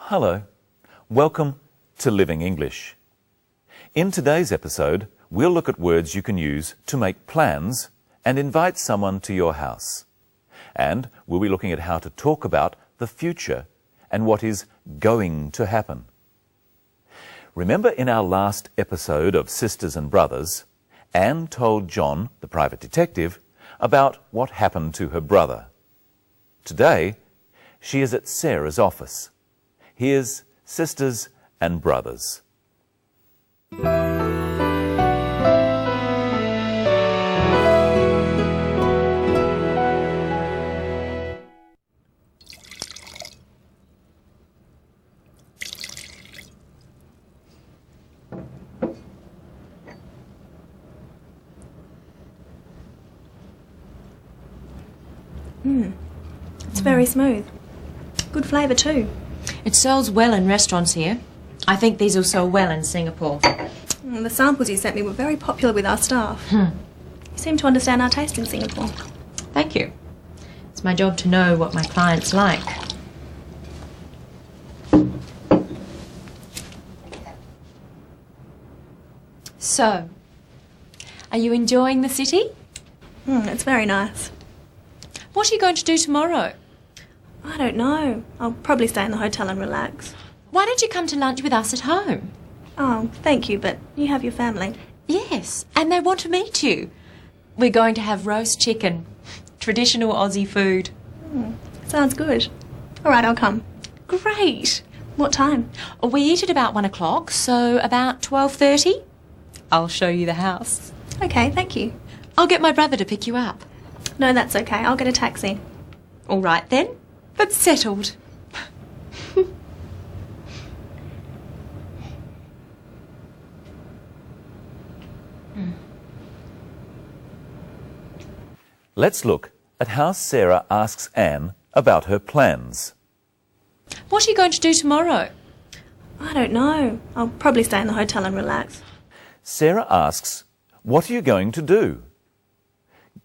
Hello, welcome to Living English. In today's episode, we'll look at words you can use to make plans and invite someone to your house. And we'll be looking at how to talk about the future and what is going to happen. Remember in our last episode of Sisters and Brothers, Anne told John, the private detective, about what happened to her brother. Today, she is at Sarah's office. Here's Sisters and Brothers. It's very smooth. Good flavour too. It sells well in restaurants here. I think these will sell well in Singapore. The samples you sent me were very popular with our staff. You seem to understand our taste in Singapore. Thank you. It's my job to know what my clients like. So, are you enjoying the city? It's very nice. What are you going to do tomorrow? I don't know. I'll probably stay in the hotel and relax. Why don't you come to lunch with us at home? Oh, thank you, but you have your family. Yes, and they want to meet you. We're going to have roast chicken, traditional Aussie food. Sounds good. All right, I'll come. Great. What time? We eat at about 1 o'clock, so about 12:30. I'll show you the house. Okay, thank you. I'll get my brother to pick you up. No, that's okay. I'll get a taxi. All right then, that's settled. Let's look at how Sarah asks Anne about her plans. What are you going to do tomorrow? I don't know. I'll probably stay in the hotel and relax. Sarah asks, "What are you going to do?"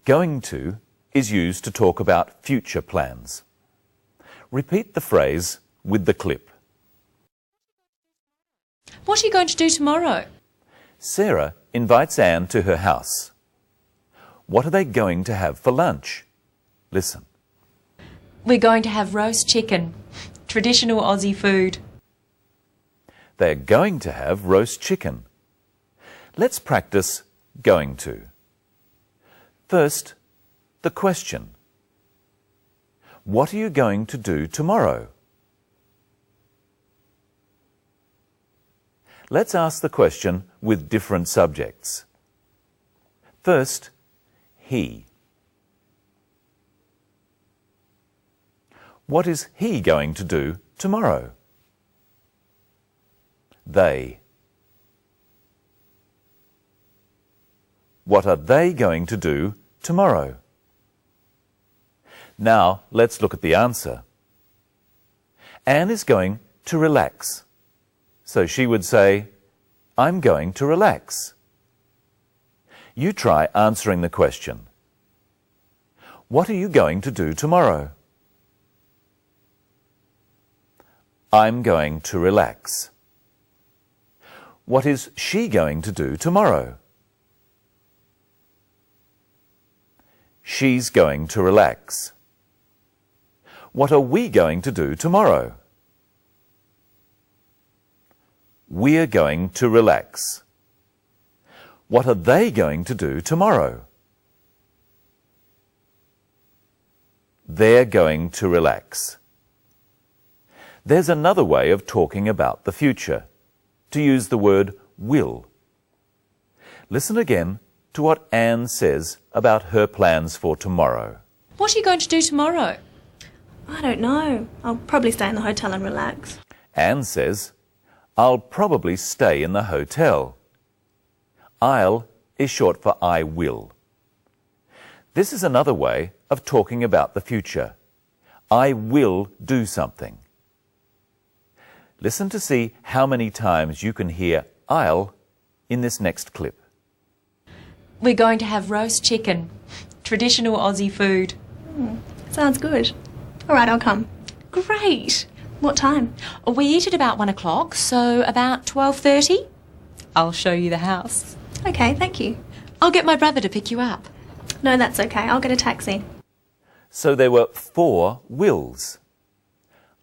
Going to is used to talk about future plans. Repeat the phrase with the clip. What are you going to do tomorrow? Sarah invites Anne to her house. What are they going to have for lunch? Listen. We're going to have roast chicken, traditional Aussie food. They're going to have roast chicken. Let's practice going to. First, the question. What are you going to do tomorrow? Let's ask the question with different subjects. First, he. What is he going to do tomorrow? They. What are they going to do tomorrow? Now, let's look at the answer. Anne is going to relax. So she would say, I'm going to relax. You try answering the question. What are you going to do tomorrow? I'm going to relax. What is she going to do tomorrow? She's going to relax. What are we going to do tomorrow? We're going to relax. What are they going to do tomorrow? They're going to relax. There's another way of talking about the future, to use the word will. Listen again to what Anne says about her plans for tomorrow. What are you going to do tomorrow? I don't know. I'll probably stay in the hotel and relax. Anne says, I'll probably stay in the hotel. I'll is short for I will. This is another way of talking about the future. I will do something. Listen to see how many times you can hear I'll in this next clip. We're going to have roast chicken, traditional Aussie food. Sounds good. All right, I'll come. Great. What time? We eat at about 1 o'clock, so about 12:30. I'll show you the house. Okay, thank you. I'll get my brother to pick you up. No, that's okay. I'll get a taxi. So there were 4 wills.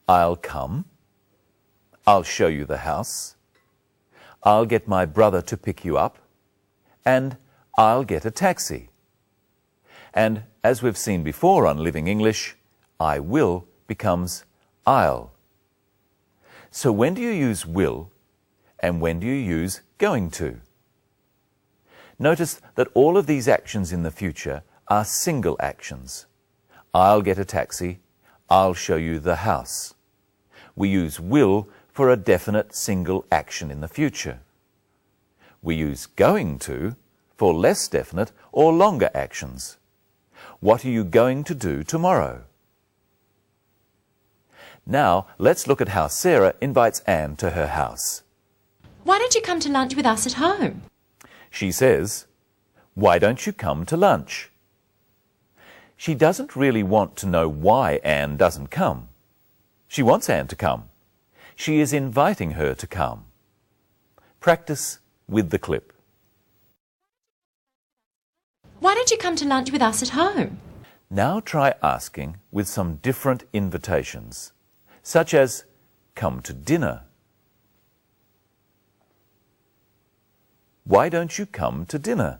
I'll come. I'll show you the house. I'll get my brother to pick you up. And I'll get a taxi. And as we've seen before on Living English, I will becomes I'll. So when do you use will and when do you use going to? Notice that all of these actions in the future are single actions. I'll get a taxi. I'll show you the house. We use will for a definite single action in the future. We use going to for less definite or longer actions. What are you going to do tomorrow? Now, let's look at how Sarah invites Anne to her house. Why don't you come to lunch with us at home? She says, "Why don't you come to lunch?" She doesn't really want to know why Anne doesn't come. She wants Anne to come. She is inviting her to come. Practice with the clip. Why don't you come to lunch with us at home? Now try asking with some different invitations, such as, "Come to dinner." Why don't you come to dinner?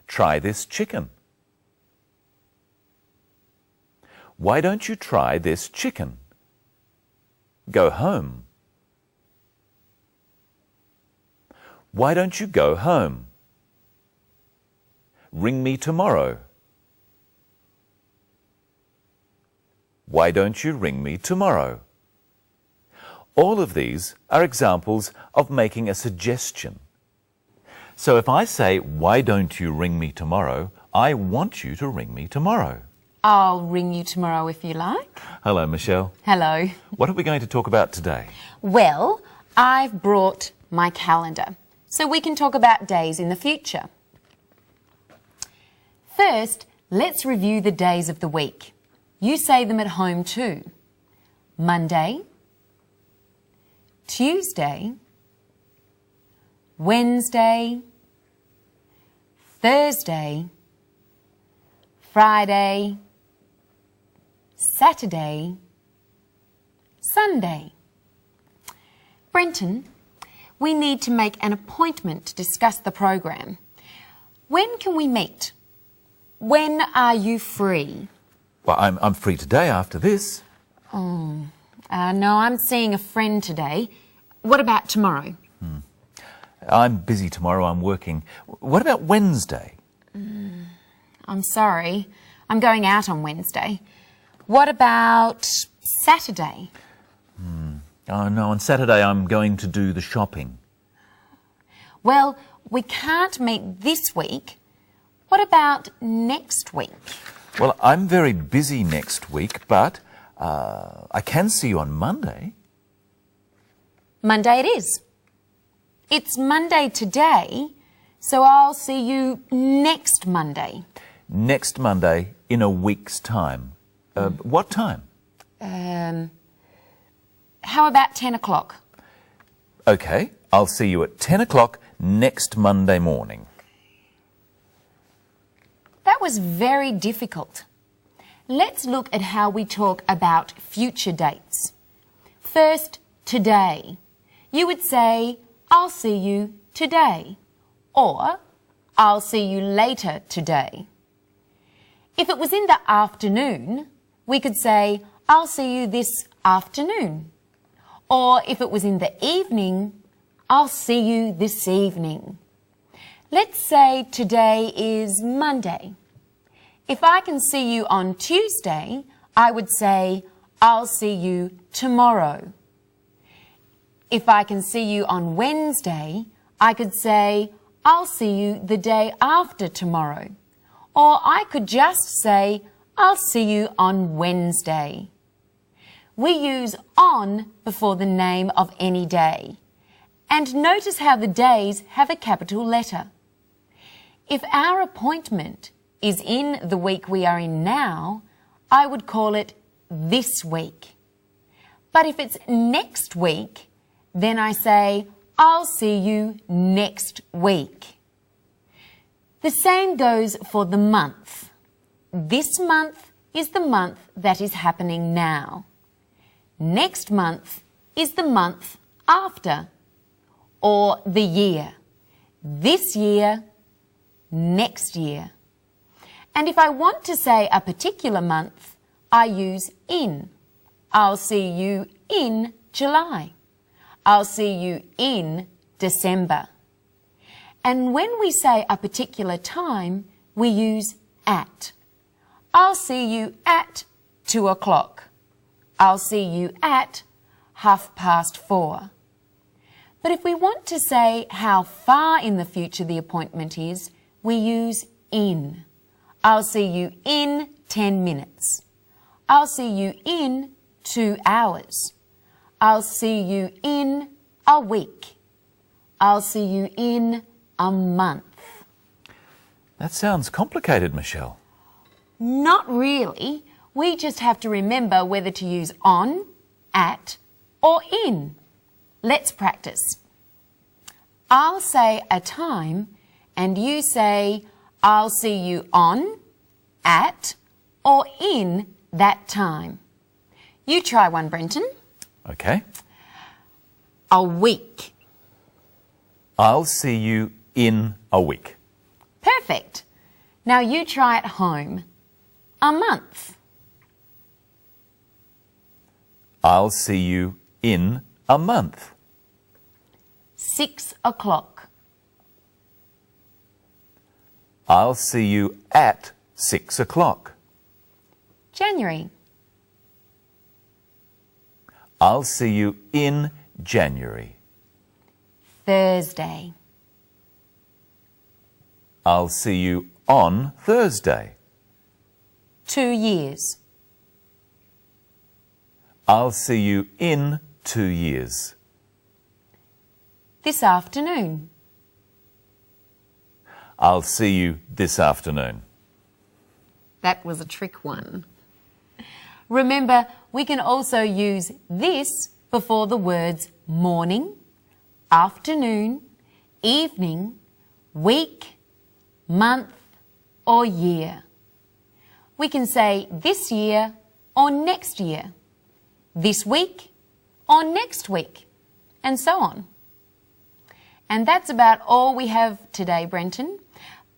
Try this chicken. Why don't you try this chicken? Go home. Why don't you go home? Ring me tomorrow. Why don't you ring me tomorrow? All of these are examples of making a suggestion. So if I say, "Why don't you ring me tomorrow?" I want you to ring me tomorrow. I'll ring you tomorrow if you like. Hello, Michelle. Hello. What are we going to talk about today? Well, I've brought my calendar so we can talk about days in the future. First, let's review the days of the week. You say them at home too. Monday, Tuesday, Wednesday, Thursday, Friday, Saturday, Sunday. Brenton, we need to make an appointment to discuss the program. When can we meet? When are you free? Well, I'm free today after this. No, I'm seeing a friend today. What about tomorrow? I'm busy tomorrow. I'm working. What about Wednesday? I'm sorry. I'm going out on Wednesday. What about Saturday? Oh, no, on Saturday I'm going to do the shopping. Well, we can't meet this week. What about next week? Well, I'm very busy next week, but I can see you on Monday. Monday it is. It's Monday today, so I'll see you next Monday. Next Monday in a week's time. What time? How about 10 o'clock? Okay, I'll see you at 10 o'clock next Monday morning. That was very difficult. Let's look at how we talk about future dates. First, today. You would say, "I'll see you today," or "I'll see you later today." If it was in the afternoon, we could say, "I'll see you this afternoon." Or if it was in the evening, "I'll see you this evening." Let's say today is Monday. If I can see you on Tuesday, I would say, "I'll see you tomorrow." If I can see you on Wednesday, I could say, "I'll see you the day after tomorrow." Or I could just say, "I'll see you on Wednesday." We use on before the name of any day. And notice how the days have a capital letter. If our appointment is in the week we are in now, I would call it this week. But if it's next week, then I say, I'll see you next week. The same goes for the month. This month is the month that is happening now. Next month is the month after. Or the year. This year, next year. And if I want to say a particular month, I use in. I'll see you in July. I'll see you in December. And when we say a particular time, we use at. I'll see you at 2 o'clock. I'll see you at 4:30. But if we want to say how far in the future the appointment is, we use in. I'll see you in 10 minutes. I'll see you in 2 hours. I'll see you in a week. I'll see you in a month. That sounds complicated, Michelle. Not really. We just have to remember whether to use on, at, or in. Let's practice. I'll say a time and you say, I'll see you on, at, or in that time. You try one, Brenton. Okay. A week. I'll see you in a week. Perfect. Now you try at home. A month. I'll see you in a month. 6 o'clock. I'll see you at 6 o'clock. January. I'll see you in January. Thursday. I'll see you on Thursday. 2 years. I'll see you in 2 years. This afternoon. I'll see you this afternoon. That was a trick one. Remember, we can also use this before the words morning, afternoon, evening, week, month, or year. We can say this year or next year, this week or next week, and so on. And that's about all we have today, Brenton.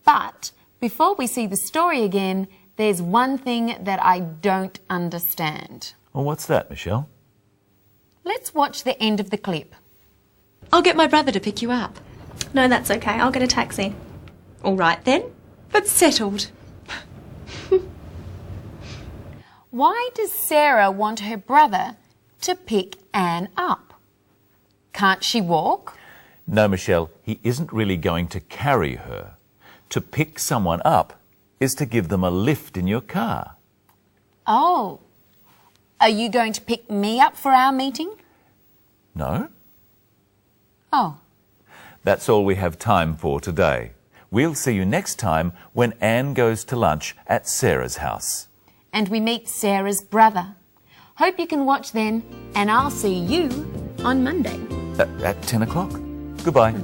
But before we see the story again, there's one thing that I don't understand. Well, what's that, Michelle? Let's watch the end of the clip. I'll get my brother to pick you up. No, that's okay. I'll get a taxi. All right then, but settled. Why does Sarah want her brother to pick Anne up? Can't she walk? No, Michelle, he isn't really going to carry her. To pick someone up is to give them a lift in your car. Oh, are you going to pick me up for our meeting? No? Oh. That's all we have time for today. We'll see you next time when Anne goes to lunch at Sarah's house. And we meet Sarah's brother. Hope you can watch then, and I'll see you on Monday. At 10 o'clock. Goodbye.